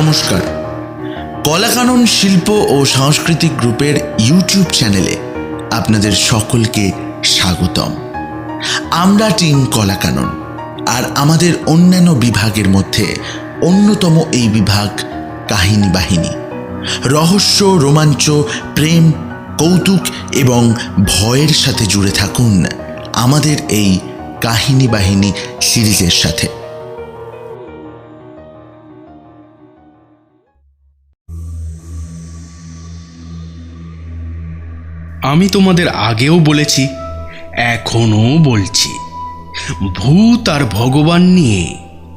নমস্কার। কলাকানন শিল্প ও সাংস্কৃতিক গ্রুপের ইউটিউব চ্যানেলে আপনাদের সকলকে স্বাগতম। আমরা টিম কলাকানন, আর আমাদের অন্যান্য বিভাগের মধ্যে অন্যতম এই বিভাগ কাহিনী বাহিনী। রহস্য, রোমাঞ্চ, প্রেম, কৌতুক এবং ভয়ের সাথে জুড়ে থাকুন আমাদের এই কাহিনী বাহিনী সিরিজের সাথে। আমি তোমাদের আগেও বলেছি, এখনো বলছি, ভূত আর ভগবান নিয়ে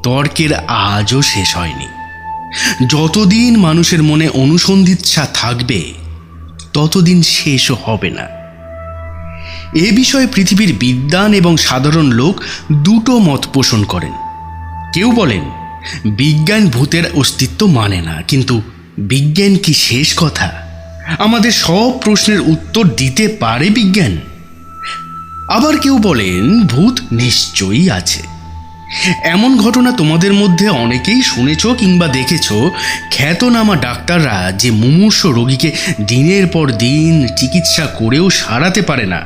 তর্কের আজও শেষ হয়নি। যতদিন মানুষের মনে অনুসন্ধিৎসা থাকবে ততদিন শেষও হবে না। এ বিষয়ে পৃথিবীর বিদ্বান এবং সাধারণ লোক দুটো মত পোষণ করেন। কেউ বলেন বিজ্ঞান ভূতের অস্তিত্ব মানে না, কিন্তু বিজ্ঞান কি শেষ কথা? আমাদের সব প্রশ্নের উত্তর দিতে পারে বিজ্ঞান? আবার কেউ বলেন ভূত নিশ্চয়ই আছে। এমন ঘটনা তোমাদের মধ্যে অনেকেই শুনেছ কিংবা দেখেছ। খ্যাতনামা ডাক্তাররা যে মুমূর্ষু রোগীকে দিনের পর দিন চিকিৎসা করেও সারাতে পারে না,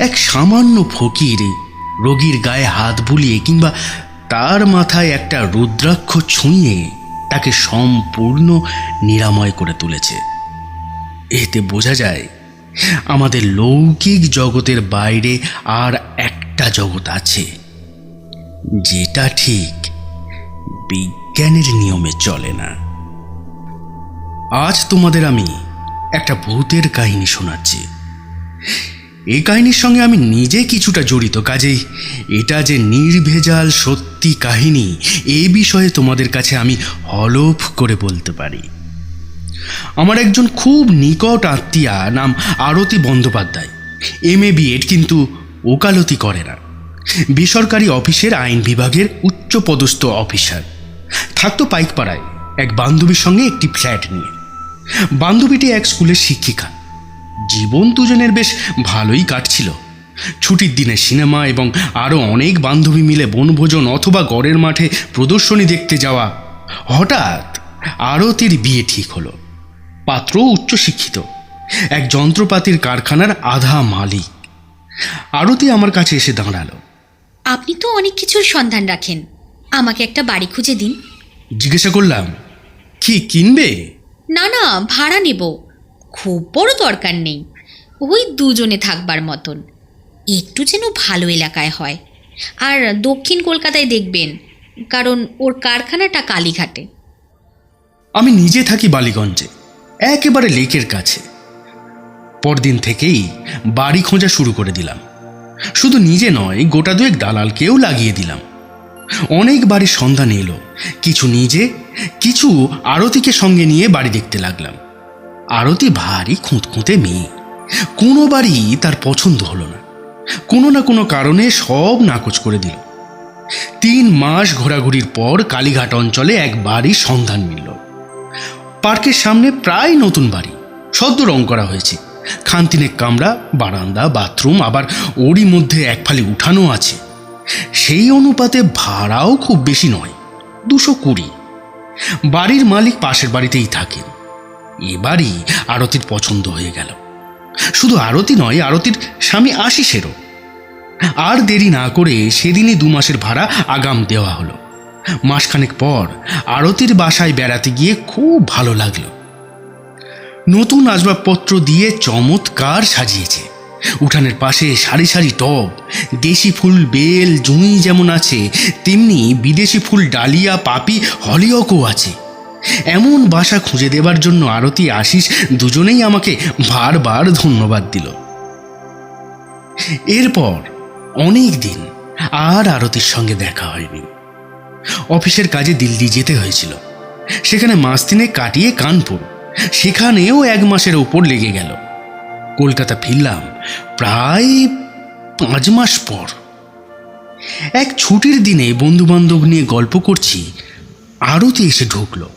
এক সামান্য ফকির রোগীর গায়ে হাত বুলিয়ে কিংবা তার মাথায় একটা রুদ্রাক্ষ ছুঁয়ে তাকে সম্পূর্ণ নিরাময় করে তুলেছে। এতে বোঝা যায় আমাদের লৌকিক জগতের বাইরে আর একটা জগৎ আছে, যেটা ঠিক বিজ্ঞানের নিয়মে চলে না। আজ তোমাদের আমি একটা ভূতের কাহিনী শোনাচ্ছি। এই কাহিনীর সঙ্গে আমি নিজে কিছুটা জড়িত, কাজেই এটা যে নির্ভেজাল সত্যি কাহিনী এই বিষয়ে তোমাদের কাছে আমি হলফ করে বলতে পারি। আমার একজন খুব নিকট আত্মীয়া, নাম আরতি বন্দ্যোপাধ্যায়। MA BEd, কিন্তু ওকালতি করে না। বেসরকারি অফিসের আইন বিভাগের উচ্চপদস্থ অফিসার। থাকতো পাইকপাড়ায় এক বান্ধবীর সঙ্গে একটি ফ্ল্যাট নিয়ে। বান্ধবীটি এক স্কুলের শিক্ষিকা। জীবন দুজনের বেশ ভালোই কাটছিল। ছুটির দিনে সিনেমা এবং আরও অনেক বান্ধবী মিলে বনভোজন অথবা গড়ের মাঠে প্রদর্শনী দেখতে যাওয়া। হঠাৎ আরতির বিয়ে ঠিক হলো। পাত্র উচ্চশিক্ষিত, এক যন্ত্রপাতির কারখানার আধা মালিক। আরতি আমার কাছে এসে দাঁড়ালো। আপনি তো অনেক কিছুর সন্ধান রাখেন, আমাকে একটা বাড়ি খুঁজে দিন। জিজ্ঞাসা করলাম, কি কিনবে? না না, ভাড়া নেব। খুব বড় দরকার নেই, ওই দুজনে থাকবার মতন। একটু যেন ভালো এলাকায় হয়, আর দক্ষিণ কলকাতায় দেখবেন, কারণ ওর কারখানাটা কালীঘাটে। আমি নিজে থাকি বালিগঞ্জে, একেবারে লেকের কাছে। পরদিন থেকেই বাড়ি খোঁজা শুরু করে দিলাম। শুধু নিজে নয়, গোটা দুয়েক দালালকেও লাগিয়ে দিলাম। অনেক বাড়ির সন্ধান এলো, কিছু নিজে, কিছু আরতিকে সঙ্গে নিয়ে বাড়ি দেখতে লাগলাম। আরতি ভারী খুঁতখুঁতে মেয়ে, কোনো বাড়ি তার পছন্দ হলো না। কোনো না কোনো কারণে সব নাকচ করে দিল। 3 মাস ঘোরাঘুরির পর কালীঘাট অঞ্চলে এক বাড়ির সন্ধান মিলল। পার্কের সামনে প্রায় নতুন বাড়ি, সদ্য রং করা হয়েছে। খানতিনেক কামরা, বারান্দা, বাথরুম, আবার ওরই মধ্যে এক ফালি উঠানো আছে। সেই অনুপাতে ভাড়াও খুব বেশি নয়, 220। বাড়ির মালিক পাশের বাড়িতেই থাকেন। এ বাড়ি আরতির পছন্দ হয়ে গেল। শুধু আরতি নয়, আরতির স্বামী আশিসেরও। আর দেরি না করে সেদিনই 2 মাসের ভাড়া আগাম দেওয়া হলো। মাসখানেক পর আরতির বাসায় বেড়াতে গিয়ে খুব ভালো লাগলো। নতুন আসবাবপত্র দিয়ে চমৎকার সাজিয়েছে। উঠানের পাশে সারি সারি টব, দেশি ফুল, বেল, জুঁই যেমন আছে, তেমনি বিদেশি ফুল, ডালিয়া, পাপি, হলিয়কও আছে। এমন বাসা খুঁজে দেবার জন্য আরতি, আশিস দুজনেই আমাকে বারবার ধন্যবাদ দিল। এরপর অনেক দিন আর আরতির সঙ্গে দেখা হয়নি। অফিসের কাজে দিল্লি যেতে হয়েছিল। সেখানে মাস 3 কাটিয়ে কানপুর, সেখানেও 1 মাসের ওপর লেগে গেল। কলকাতা ফিরলাম প্রায় 5 মাস পর। এক ছুটির দিনে বন্ধুবান্ধব নিয়ে গল্প করছি, আরতি এসে ঢুকলো।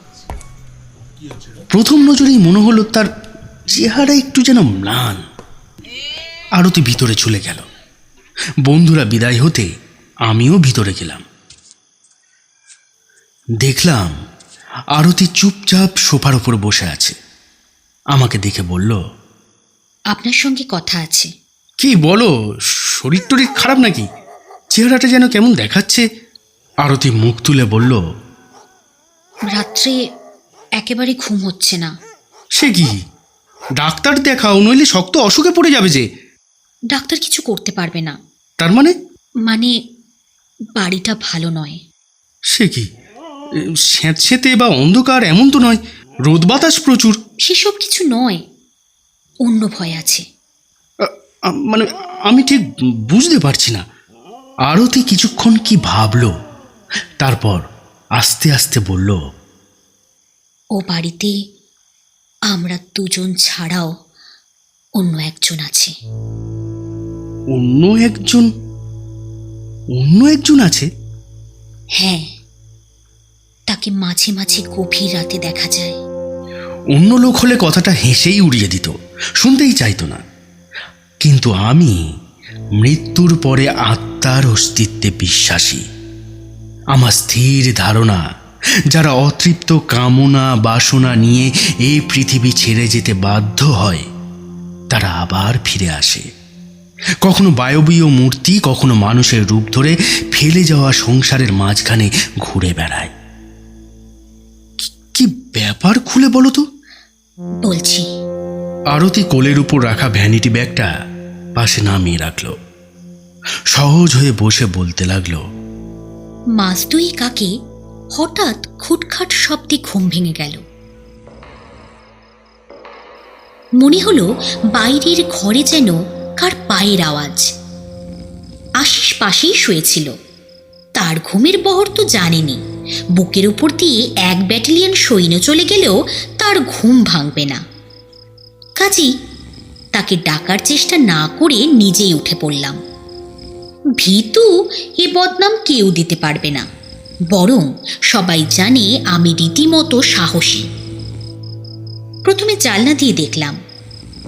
প্রথম নজরেই মনে হলো তার চেহারা একটু যেন ম্লান। আরতি ভিতরে চলে গেল। বন্ধুরা বিদায় হতে আমিও ভিতরে গেলাম। দেখলাম আরতি চুপচাপ সোফার উপর বসে আছে। আমাকে দেখে বলল, আপনার সঙ্গে কথা আছে। কি বলো, শরীর টরীর খারাপ নাকি? চেহারাটা যেন কেমন দেখাচ্ছে। আরতি মুখ তুলে বলল, রাত্রে একেবারে ঘুম হচ্ছে না। সে কি, ডাক্তার দেখাও, নইলে শক্ত অসুখে পড়ে যাবে যে। ডাক্তার কিছু করতে পারবে না। তার মানে? মানে বাড়িটা ভালো নয়। সে কি, স্যাঁতস্যাঁতে বা অন্ধকার এমন তো নয়, রোদ বাতাস প্রচুর। সেসব কিছু নয়, অন্য ভয় আছে। মানে আমি ঠিক বুঝতে পারছি না। আরতি কিছুক্ষণ কি ভাবলো, তারপর আস্তে আস্তে বলল, ও বাড়িতে আমরা দুজন ছাড়াও অন্য একজন আছে। অন্য একজন? অন্য একজন আছে? হ্যাঁ, তাকে মাঝে মাঝে গভীর রাতে দেখা যায়। অন্য লোক হলে কথাটা হেসেই উড়িয়ে দিত, শুনতেই চাইতো না। কিন্তু আমি মৃত্যুর পরে আত্মার অস্তিত্বে বিশ্বাসী। আমার স্থির ধারণা, যারা অতৃপ্ত কামনা বাসনা নিয়ে এই পৃথিবী ছেড়ে যেতে বাধ্য হয়, তারা আবার ফিরে আসে। কখনো বায়বীয় মূর্তি, কখনো মানুষের রূপ ধরে ফেলে যাওয়া সংসারের মাঝখানে ঘুরে বেড়ায়। কি ব্যাপার, খুলে বলো তো। বলছি। আরতি কোলের উপর রাখা ভ্যানিটি ব্যাগটা পাশে নামিয়ে রাখলো। সহজ হয়ে বসে বলতে লাগলো, মাস দুয়েক আগে হঠাৎ খুটখাট শব্দে ঘুম ভেঙে গেল। মনে হলো বাইরের ঘরে যেন কার পায়ের আওয়াজ। আশিস পাশেই শুয়েছিল। তার ঘুমের বহর তো জানেনি। বুকের উপর দিয়ে 1 ব্যাটালিয়ন সৈন্য চলে গেলেও তার ঘুম ভাঙবে না। কাজী তাকে ডাকার চেষ্টা না করে নিজেই উঠে পড়লাম। ভীতু এ বদনাম কেউ দিতে পারবে না, বরং সবাই জানে আমি রীতিমতো সাহসী। প্রথমে জানলা দিয়ে দেখলাম,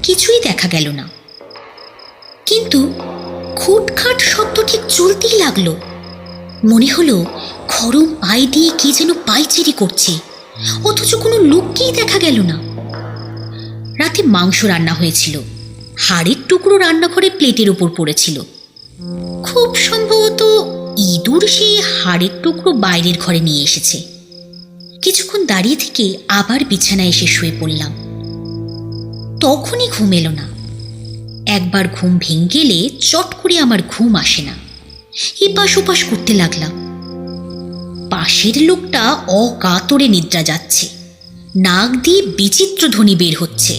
কিছুই দেখা গেল না। কিন্তু খুটখাট শব্দ ঠিক চলতেই লাগলো। মনে হলো গরম পায়ে দিয়ে কে যেন পায়চিরি করছে, অথচ কোনো লোককেই দেখা গেল না। রাতে মাংস রান্না হয়েছিল। হাড়ের টুকরো রান্নাঘরে প্লেটের উপর পড়েছিল। খুব সম্ভবত ইঁদুর সেই হাড়ের টুকরো বাইরের ঘরে নিয়ে এসেছে। কিছুক্ষণ দাঁড়িয়ে থেকে আবার বিছানায় এসে শুয়ে পড়লাম। তখনই ঘুম এলো না। একবার ঘুম ভেঙে গেলে চট করে আমার ঘুম আসে না। এপাশ ওপাশ করতে লাগলাম। পাশের লোকটা অকাতরে নিদ্রা যাচ্ছে। নাক দিয়ে বিচিত্র ধ্বনি বের হচ্ছে।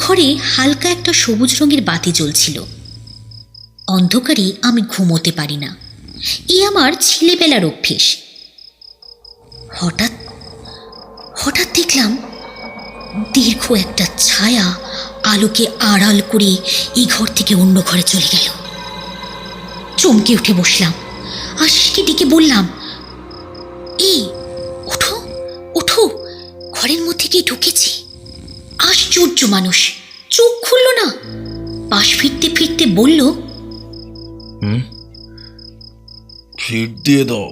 ঘরে হালকা একটা সবুজ রঙের বাতি জ্বলছিল। অন্ধকারে আমি ঘুমোতে পারি না, এ আমার ছেলেবেলার অভ্যেস। হঠাৎ হঠাৎ দেখলাম দীর্ঘ একটা ছায়া আলোকে আড়াল করে এই ঘর থেকে অন্য ঘরে চলে গেল। চমকে উঠে বসলাম। আশিসকে ডেকে বললাম, এই ওঠো ওঠো, ঘরের মধ্যে গিয়ে ঢুকেছি। আশ্চর্য মানুষ, চোখ খুলল না। পাশ ফিরতে ফিরতে বলল, ফিট দিয়ে দাও।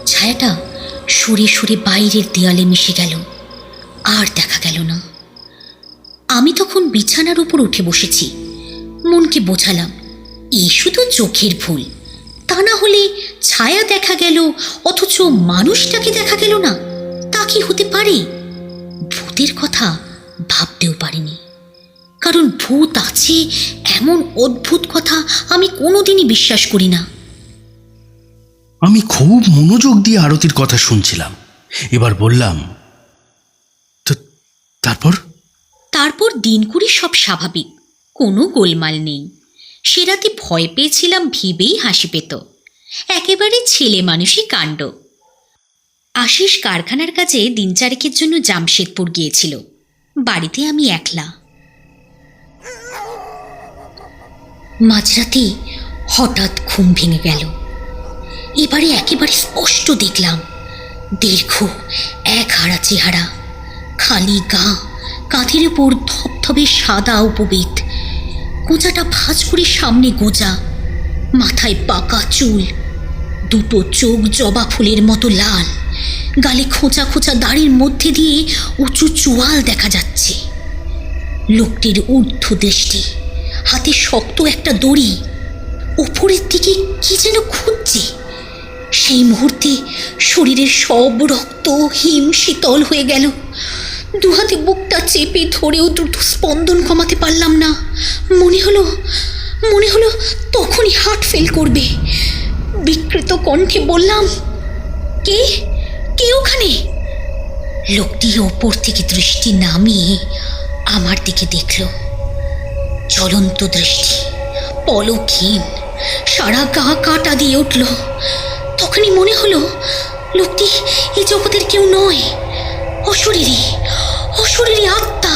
ছায়াটা সরে সরে বাইরের দেয়ালে মিশে গেল, আর দেখা গেল না। আমি তখন বিছানার উপর উঠে বসেছি। মনকে বোঝালাম, এই শুধু চোখের ভুল। তা না হলে ছায়া দেখা গেল অথচ মানুষটাকে দেখা গেল না, তা কি হতে পারে? ভূতের কথা ভাবতেও পারিনি, কারণ ভূত আছে এমন অদ্ভুত কথা আমি কোনোদিনই বিশ্বাস করি না। আমি খুব মনোযোগ দিয়ে আরতির কথা শুনছিলাম। এবার বললাম, তারপর? তারপর দিনকুড়ি সব স্বাভাবিক, কোনো গোলমাল নেই। সে রাতে ভয় পেয়েছিলাম ভেবেই হাসি পেত। একেবারে ছেলে মানুষই কাণ্ড। আশিস কারখানার কাজে 3-4 জন্য জামশেদপুর গিয়েছিল। বাড়িতে আমি একলা। মাঝরাতে হঠাৎ ঘুম ভেঙে গেল। এবারে একেবারে স্পষ্ট দেখলাম দীর্ঘ এক হারা চেহারা, খালি গা, কাঁধের উপর ধবধবে সাদা উপবেত, গোঁজাটা ভাঁজ করে সামনে গোঁজা, মাথায় পাকা চুল, দুটো চোখ জবা ফুলের মতো লাল, গালে খোঁচা খোঁচা দাড়ির মধ্যে দিয়ে উঁচু চোয়াল দেখা যাচ্ছে। লোকটির ঊর্ধ্ব দৃষ্টি, হাতে শক্ত একটা দড়ি, উপরের দিকে কি যেন খুঁজছে। সেই মুহূর্তে শরীরের সব রক্ত হিম শীতল হয়ে গেল। দুহাতে বুকটা চেপে ধরেও দ্রুত স্পন্দন কমাতে পারলাম না। মনে হলো তখনই হার্ট ফেল করবে। বিকৃত কণ্ঠে বললাম, কে কে ওখানে? লোকটি ওপর থেকে দৃষ্টি নামিয়ে আমার দিকে দেখল। জ্বলন্ত দৃষ্টি, পলকহীন, সারা গা কাটা দিয়ে উঠল। তখনই মনে হলো লোকটি এই জগতের কেউ নয়, অশরীরী আত্মা।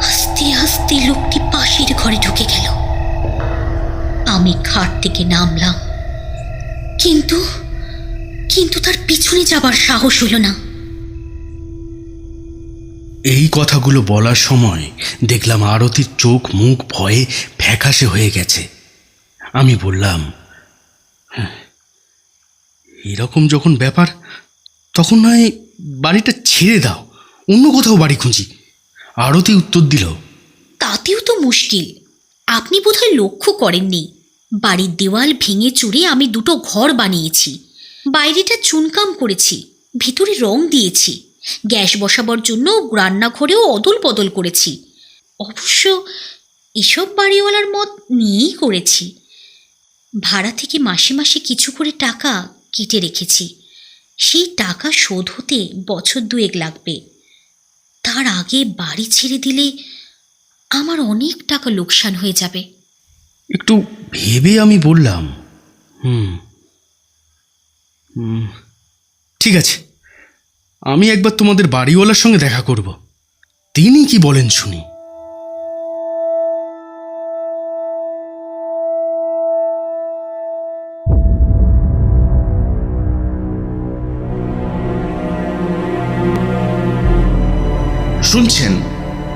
আস্তে আস্তে লোকটি পাশের ঘরে ঢুকে গেল। আমি খাট থেকে নামলাম, কিন্তু তার পিছনে যাবার সাহস হলো না। এই কথাগুলো বলার সময় দেখলাম আরতির চোখ মুখ ভয়ে ফ্যাকাশে হয়ে গেছে। আমি বললাম, এরকম যখন ব্যাপার তখন নয় বাড়িটা ছেড়ে দাও, অন্য কোথাও বাড়ি খুঁজি। আরতি উত্তর দিল, তাতেও তো মুশকিল। আপনি বোধহয় লক্ষ্য করেননি, বাড়ির দেওয়াল ভেঙে চুরে আমি দুটো ঘর বানিয়েছি। বাইরেটা চুনকাম করেছি, ভিতরে রং দিয়েছি, গ্যাস বসাবার জন্য রান্নাঘরেও অদল বদল করেছি। অবশ্য এসব বাড়িওয়ালার মত নিয়েই করেছি। ভাড়া থেকে মাসে মাসে কিছু করে টাকা কেটে রেখেছি। সেই টাকা শোধ হতে বছর 2 লাগবে। তার আগে বাড়ি ছেড়ে দিলে আমার অনেক টাকা লোকসান হয়ে যাবে। একটু ভেবে আমি বললাম, ঠিক আছে, আমি একবার তোমাদের বাড়িওয়ালার সঙ্গে দেখা করব, তিনি কি বলেন শুনি। শুনছেন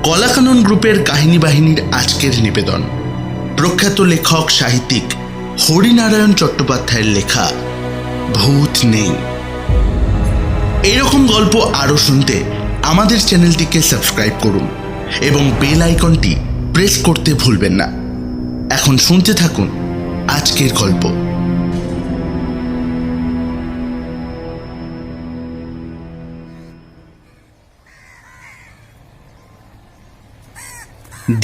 কলাকানন গ্রুপের কাহিনী বাহিনীর আজকের নিবেদন। প্রখ্যাত লেখক সাহিত্যিক হরিনারায়ণ চট্টোপাধ্যায়ের লেখা ভূত নেই। এরকম গল্প আরও শুনতে আমাদের চ্যানেলটিকে সাবস্ক্রাইব করুন এবং বেল আইকনটি প্রেস করতে ভুলবেন না। এখন শুনতে থাকুন আজকের গল্প।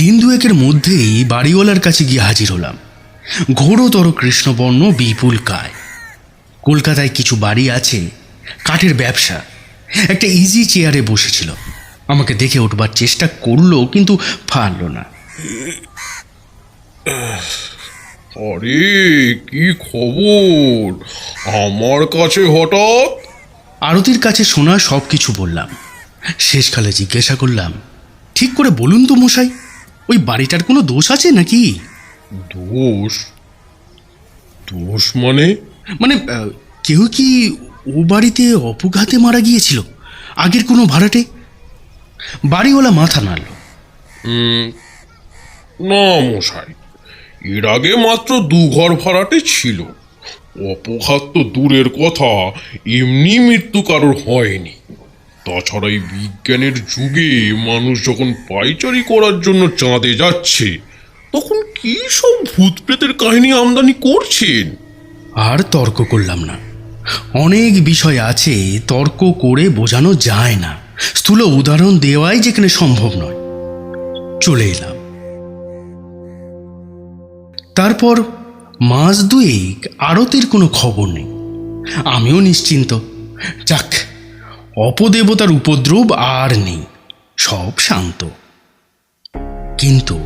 দিন 2 মধ্যেই বাড়িওয়ালার কাছে গিয়ে হাজির হলাম। ঘোরতর কৃষ্ণবর্ণ, বিপুল কায়। কলকাতায় কিছু বাড়ি আছে, কাঠের ব্যবসা। একটা ইজি চেয়ারে বসেছিল। আমাকে দেখে উঠবার চেষ্টা করলো, কিন্তু পারল না। আরে কি খবর আমার কাছে হঠাৎ? আরতির কাছে শোনা সব কিছু বললাম। শেষকালে জিজ্ঞাসা করলাম, ঠিক করে বলুন তো মশাই, ওই বাড়িটার কোনো দোষ আছে নাকি? দোষ? দোষ মানে? মানে কেউ কি ও বাড়িতে অপঘাতে মারা গিয়েছিল? আগের কোনো ভাড়াটে? বাড়িওয়ালা মাথা নাড়ল। না মশাই, এর আগে মাত্র 2 ঘর ভাড়াটে ছিল। অপঘাত তো দূরের কথা, এমনি মৃত্যু কারোর হয়নি। তাছাড়া এই বিজ্ঞানের যুগে মানুষ যখন পাইচারি করার জন্য চাঁদে যাচ্ছে, তখন কি সব ভূত প্রেতের কাহিনী আমদানি করছেন? আর তর্ক করলাম না। অনেক বিষয় আছে তর্ক করে বোঝানো যায় না, স্থূল উদাহরণ দেওয়াই যেখানে সম্ভব নয়। চলে এলাম। তারপর মাস 2 আরতির কোনো খবর নেই। আমিও নিশ্চিন্ত, যাক, অপদেবতার উপদ্রব আর নেই, সব শান্ত। কিন্তু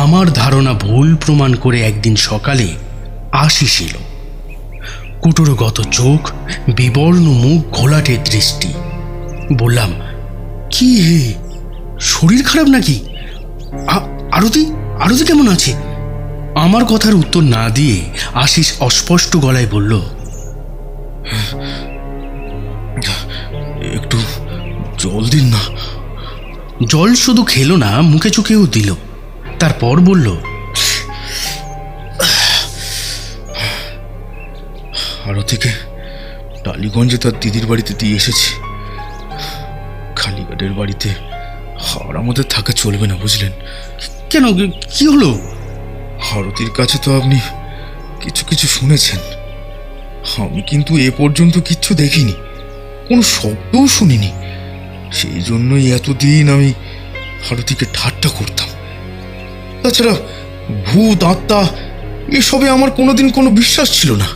আমার ধারণা ভুল প্রমাণ করে একদিন সকালে আশিস এলো। কুটুরগত চোখ, বিবর্ণ মুখ, ঘোলাটে দৃষ্টি। বললাম, কি হে, শরীর খারাপ নাকি? আরতি আরতি কেমন আছে? আমার কথার উত্তর না দিয়ে আশিস অস্পষ্ট গলায় বলল, একটু জল দিন না। জল শুধু খেলো না, মুখে চোখেও দিল। তারপর বলল, থেকে টালিগঞ্জে তার দিদির বাড়িতে দিয়ে এসেছি। কালীঘাটের বাড়িতে আর আমাদের থাকা চলবে না, বুঝলেন? কেন, কি হলো? আরতির কাছে তো আপনি কিছু কিছু শুনেছেন, আমি কিন্তু এ পর্যন্ত কিচ্ছু দেখিনি, কোনো শব্দও শুনিনি। সেই জন্যই এতদিন আমি আরতিকে ঠাট্টা করতাম। তাছাড়া ভূত আত্মা এসবে আমার কোনোদিন কোনো বিশ্বাস ছিল না।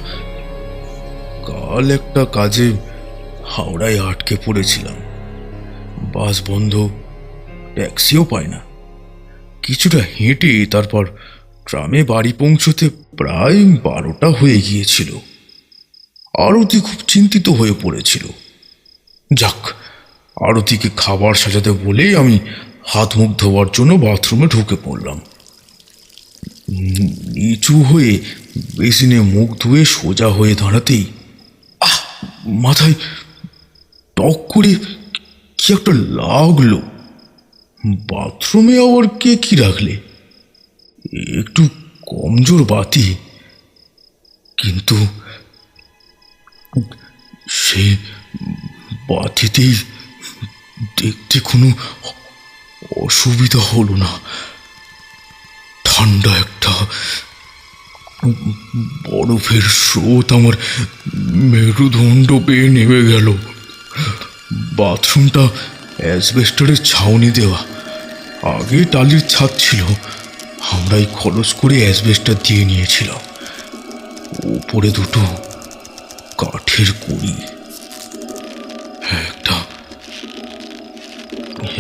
কাল একটা কাজে হাওড়ায় আটকে পড়েছিলাম, বাস বন্ধ, ট্যাক্সিও পায় না। কিছুটা হেঁটে তারপর ট্রামে বাড়ি পৌঁছতে প্রায় 12টা হয়ে গিয়েছিল। আরতি খুব চিন্তিত হয়ে পড়েছিল। যাক, আরতিকে খাবার সাজাতে বলেই আমি হাত মুখ ধোয়ার জন্য বাথরুমে ঢুকে পড়লাম। নিচু হয়ে বেসিনে মুখ ধুয়ে সোজা হয়ে দাঁড়াতেই মাথায় টক করে কি একটা লাগলো। বাথরুমে আবার কে কি রাখলে? একটু কমজোর বাতি, কিন্তু সেই বাতিতেই দেখতে কোনো অসুবিধা হলো না। ঠান্ডা একটা বরফের স্রোত আমার মেরুদণ্ড বেয়ে নেমে গেল। বাথরুমটা অ্যাসবেস্টরের ছাউনি দেওয়া, আগে টালির ছাদ ছিল, আমরাই খরচ করে অ্যাসবেস্টার দিয়ে নিয়েছিলাম। উপরে দুটো কাঠের কড়ি,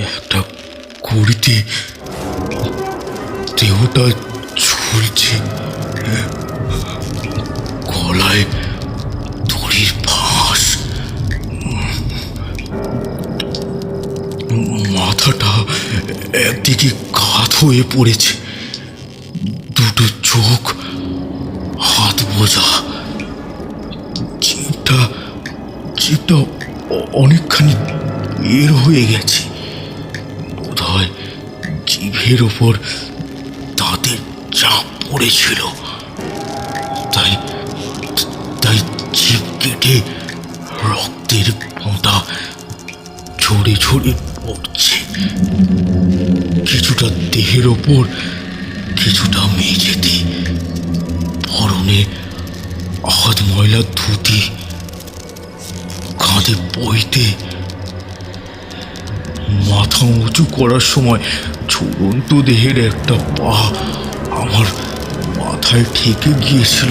একটা কড়িতে দেহটা ঝুলছে, গলায় দড়ির ফাঁস, মাথাটা একদিকে কাত হয়ে পড়েছে, দুটো চোখ হাত বোঝা, জিভটা অনেকখানি বের হয়ে গেছে। বোধহয় জিভের ওপর দাঁতের চাপ পড়েছিল, তাই জিভ কেটে রক্তের ফোঁটা ঝরে ঝরে পড়ছে, কিছুটা দেহের ওপর, কিছুটা মেঝেতে। পরনে আধ ময়লা ধুতি, কাঁধে বইতে। মাথা উঁচু করার সময় ঝুলন্ত দেহের একটা পা আমার মাথায় ঠেকে গিয়েছিল।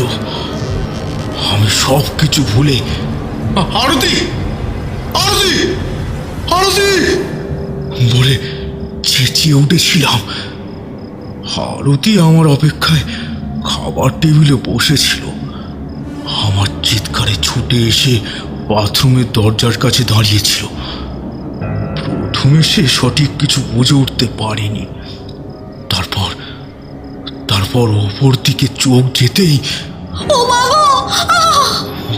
আমি সব কিছু ভুলে আরতি আরতি আরতি বলে চেঁচিয়ে উঠেছিলাম। আরতি আমার অপেক্ষায় খাবার টেবিলে বসেছিল। আমার চিৎকারে ছুটে এসে বাথরুমের দরজার কাছে দাঁড়িয়েছিল। প্রথমে সে সঠিক কিছু বুঝে উঠতে পারেনি। তারপর ওপর দিকে চোখ যেতেই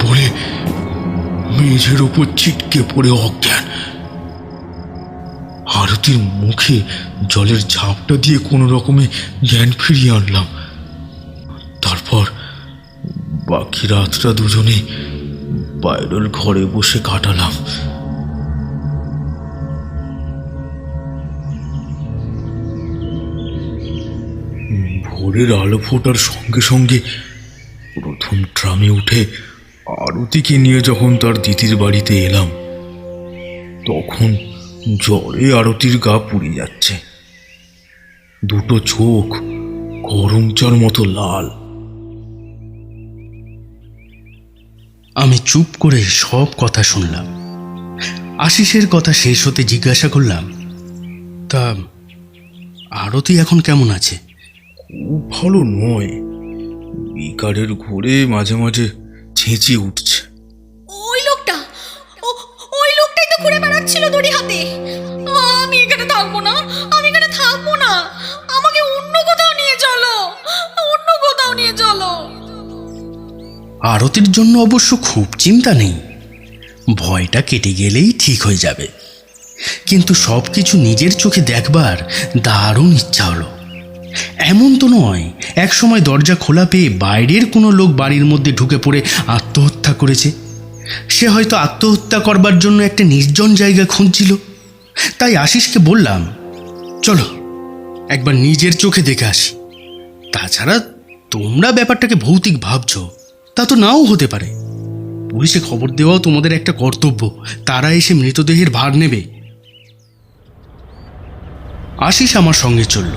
বলে মেঝের ওপর ছিটকে পড়ে অজ্ঞান। আরতির মুখে জলের ঝাপটা দিয়ে কোনো রকমে জ্ঞান ফিরিয়ে আনলাম। তারপর বাকি রাতটা দুজনে বাইরের ঘরে বসে কাটালাম। ভোরের আলো ফোটার সঙ্গে সঙ্গে প্রথম ট্রামে উঠে আরতিকে নিয়ে যখন তার দিদির বাড়িতে এলাম, তখন জ্বরে আরতির গা পুড়ে যাচ্ছে, দুটো চোখ গরম চার মতো লাল। আমি চুপ করে সব কথা শুনলাম। আশিসের কথা শেষ হতে জিজ্ঞাসা করলাম, তা আরতি এখন কেমন আছে? খুব ভালো নয়, বিকারের ঘোরে মাঝে মাঝে চেঁচিয়ে উঠছে। ওই লোকটাই তো ঘুরে বেড়াচ্ছিল দড়ি হাতে। আমি এখানে থাকবো না, আমাকে অন্য কোথাও নিয়ে চলো। আরতির জন্য অবশ্য খুব চিন্তা নেই, ভয়টা কেটে গেলেই ঠিক হয়ে যাবে। কিন্তু সব কিছু নিজের চোখে দেখবার দারুণ ইচ্ছা হলো। এমন তো নয় একসময় দরজা খোলা পেয়ে বাইরের কোনো লোক বাড়ির মধ্যে ঢুকে পড়ে আত্মহত্যা করেছে। সে হয়তো আত্মহত্যা করবার জন্য একটা নির্জন জায়গা খুঁজছিল। তাই আশিসকে বললাম, চলো একবার নিজের চোখে দেখে আসি। তাছাড়া তোমরা ব্যাপারটাকে ভৌতিক ভাবছো, তা তো নাও হতে পারে। পুলিশে খবর দেওয়াও তোমাদের একটা কর্তব্য, তারা এসে মৃতদেহের ভার নেবে। আশিস আমার সঙ্গে চলল।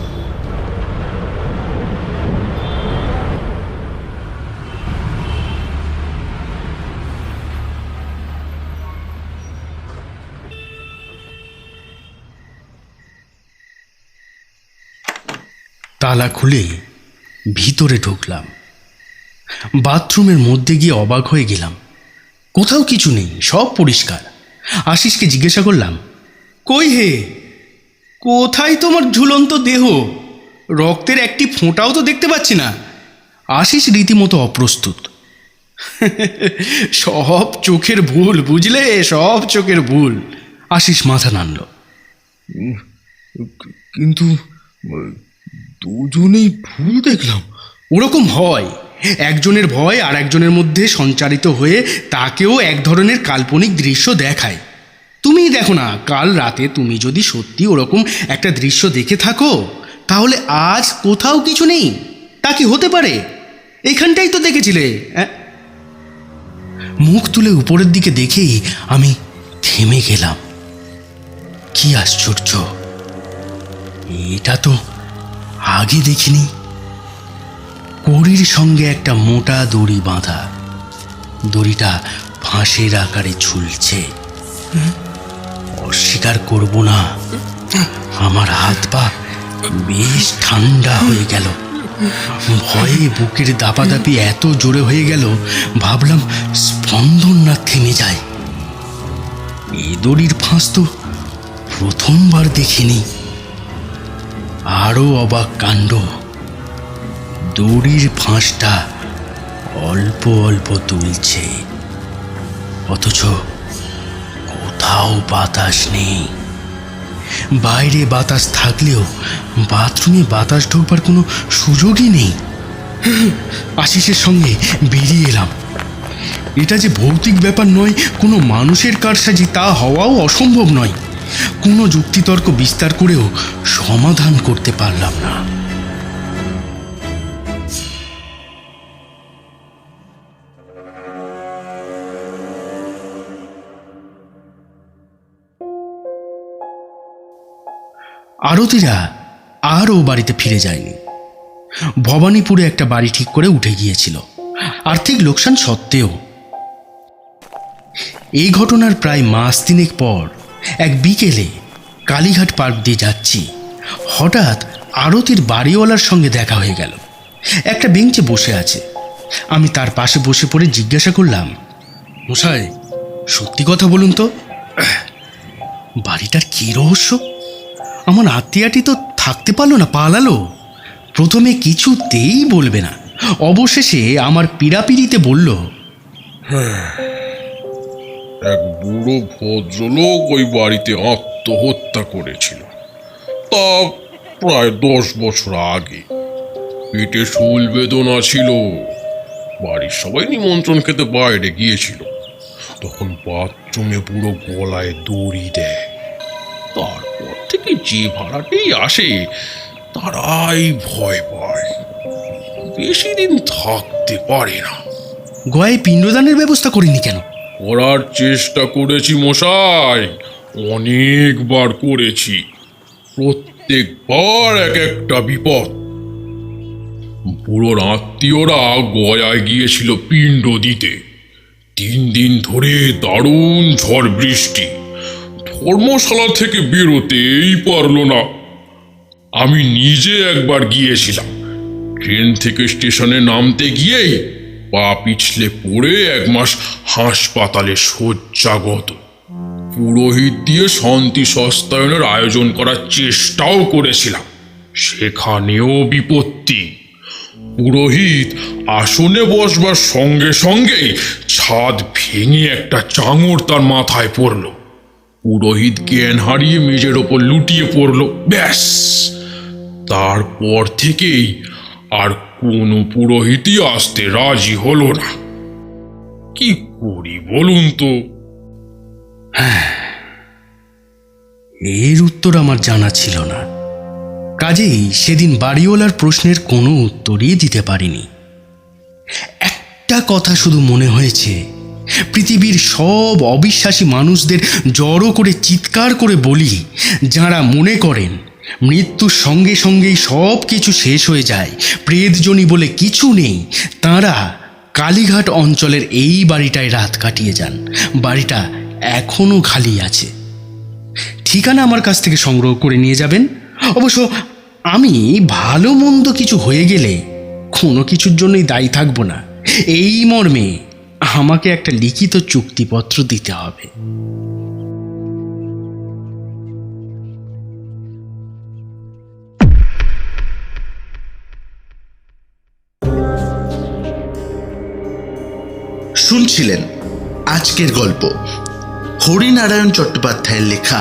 তালা খুলে ভিতরে ঢুকলাম। বাথরুমের মধ্যে গিয়ে অবাক হয়ে গেলাম, কোথাও কিছু নেই, সব পরিষ্কার। আশিসকে জিজ্ঞাসা করলাম, কই হে, কোথায় তোমার ঝুলন্ত দেহ? রক্তের একটি ফোঁটাও তো দেখতে পাচ্ছি না। আশিস রীতিমতো অপ্রস্তুত। সব চোখের ভুল, বুঝলে, সব চোখের ভুল। আশিস মাথা নাড়ল। কিন্তু দুজনেই ভুল দেখলাম। ওরকম হয়, একজনের ভয় আর একজনের মধ্যে সঞ্চারিত হয়ে তাকেও এক ধরনের কাল্পনিক দৃশ্য দেখায়। তুমিই দেখো না, কাল রাতে তুমি যদি সত্যি ওরকম একটা দৃশ্য দেখে থাকো, তাহলে আজ কোথাও কিছু নেই। তা কি হতে পারে? এখানটাই তো দেখেছিলে। মুখ তুলে উপরের দিকে দেখেই আমি থেমে গেলাম। কি আশ্চর্য, এটা তো আগে দেখিনি। কড়ির সঙ্গে একটা মোটা দড়ি বাঁধা, দড়িটা ফাঁসের আকারে ঝুলছে। অস্বীকার করব না, আমার হাত পা বেশ ঠান্ডা হয়ে গেল। ভয়ে বুকের দাপাদাপি এত জোরে হয়ে গেল, ভাবলাম স্পন্দন না থেমে যায়। এই দড়ির ফাঁস তো প্রথমবার দেখিনি। আরো অবাক কাণ্ড, দড়ির ফাঁসটা অল্প অল্প তুলছে, অথচ কোথাও বাতাস নেই। বাইরে বাতাস থাকলেও বাথরুমে বাতাস ঢোকবার কোনো সুযোগই নেই। আশিসের সঙ্গে বেরিয়ে এলাম। এটা যে ভৌতিক ব্যাপার নয়, কোনো মানুষের কারসাজি, তা হওয়াও অসম্ভব নয়। কোনো যুক্তিতর্ক বিস্তার করেও সমাধান করতে পারলাম না। আরতিরা আর ও বাড়িতে ফিরে যায়নি। ভবানীপুরে একটা বাড়ি ঠিক করে উঠে গিয়েছিল, আর্থিক লোকসান সত্ত্বেও। এই ঘটনার প্রায় মাস তিনেক পর এক বিকেলে কালীঘাট পার্ক দিয়ে যাচ্ছি, হঠাৎ আরতির বাড়িওয়ালার সঙ্গে দেখা হয়ে গেল। একটা বেঞ্চে বসে আছে। আমি তার পাশে বসে পড়ে জিজ্ঞাসা করলাম, মশাই, সত্যি কথা বলুন তো, বাড়িটার কী রহস্য? আমার আত্মীয়াটি তো থাকতে পারলো না, পালালো। প্রথমে কিছুতেই বলবে না, অবশেষে আমার পীড়াপিড়িতে বলল, এক বুড়ো ভদ্রলোক ওই বাড়িতে আত্মহত্যা করেছিল, তা প্রায় 10 বছর আগে। পেটে শুল বেদনা ছিল, বাড়ির সবাই নিমন্ত্রণ খেতে বাইরে গিয়েছিল। তখন বাথরুমে পুরো গলায় দড়ি দেয়। তারপর থেকে যে ভাড়াটেই আসে তারাই ভয় পায়, বেশি দিন থাকতে পারে না। গয়ে পিণ্ডদানের ব্যবস্থা করিনি কেন? করার চেষ্টা করেছি মশাই, অনেকবার করেছি, প্রত্যেকবার এক একটা বিপদ। বুড়োর আত্মীয়রা গয়ায় গিয়েছিল পিণ্ড দিতে। 3 দিন ধরে দারুণ ঝড় বৃষ্টি, ধর্মশালা থেকে বেরোতেই পারলো না। আমি নিজে একবার গিয়েছিলাম, ট্রেন থেকে স্টেশনে নামতে গিয়েই পা পিছলে পড়ে 1 মাস হাসপাতালে শয্যাগত। পুরোহিত দিয়ে শান্তি সস্তায়নের আয়োজন করার চেষ্টাও করেছিলাম, সেখানেও বিপত্তি। পুরোহিত আসনে বসবার সঙ্গে সঙ্গেই ছাদ ভেঙে একটা চাঙড় তার মাথায় পড়ল। পুরোহিত জ্ঞান হারিয়ে মেঝের ওপর লুটিয়ে পড়ল। ব্যাস, তারপর থেকেই আর কোনো পুরোহিতই আসতে রাজি হলো না। কি করি বলুন তো? এর উত্তর আমার জানা ছিল না, কাজেই সেদিন বাড়িওয়ালার প্রশ্নের কোনো উত্তরই দিতে পারিনি। একটা কথা শুধু মনে হয়েছে, পৃথিবীর সব অবিশ্বাসী মানুষদের জড়ো করে চিৎকার করে বলি, যাঁরা মনে করেন মৃত্যুর সঙ্গে সঙ্গেই সব কিছু শেষ হয়ে যায়, প্রেতজনী বলে কিছু নেই, তাঁরা কালীঘাট অঞ্চলের এই বাড়িটায় রাত কাটিয়ে যান। বাড়িটা এখনো খালি আছে। ঠিকানা আমার কাছ থেকে সংগ্রহ করে নিয়ে যাবেন। অবশ্য আমি ভালো মন্দ কিছু হয়ে গেলে কোনো কিছুর জন্যই দায়ী থাকব না, এই মর্মে আমাকে একটা লিখিত চুক্তিপত্র দিতে হবে। শুনছিলেন আজকের গল্প হরিনারায়ণ চট্টোপাধ্যায়ের লেখা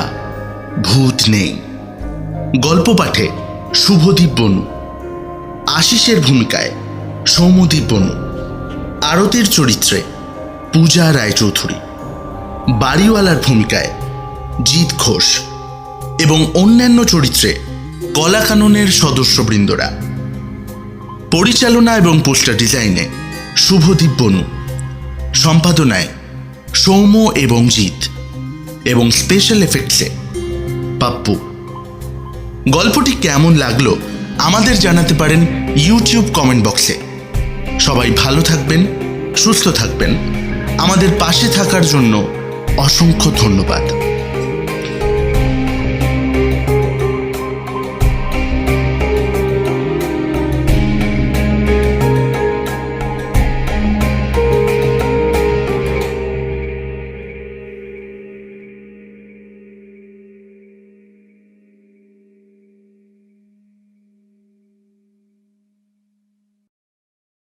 ভূত নেই। গল্প পাঠে শুভদীপ বনু, আশিসের ভূমিকায় সৌম্যদীপ বনু, আরতির চরিত্রে পূজা রায়চৌধুরী, বাড়িওয়ালার ভূমিকায় জিৎ ঘোষ এবং অন্যান্য চরিত্রে কলাকাননের সদস্যবৃন্দরা। পরিচালনা এবং পোস্টার ডিজাইনে শুভদীপ বনু, সম্পাদনায় সৌম্য এবং জিৎ, এবং স্পেশাল এফেক্টসে পাপ্পু। গল্পটি কেমন লাগলো আমাদের জানাতে পারেন ইউটিউব কমেন্ট বক্সে। সবাই ভালো থাকবেন, সুস্থ থাকবেন। আমাদের পাশে থাকার জন্য অসংখ্য ধন্যবাদ।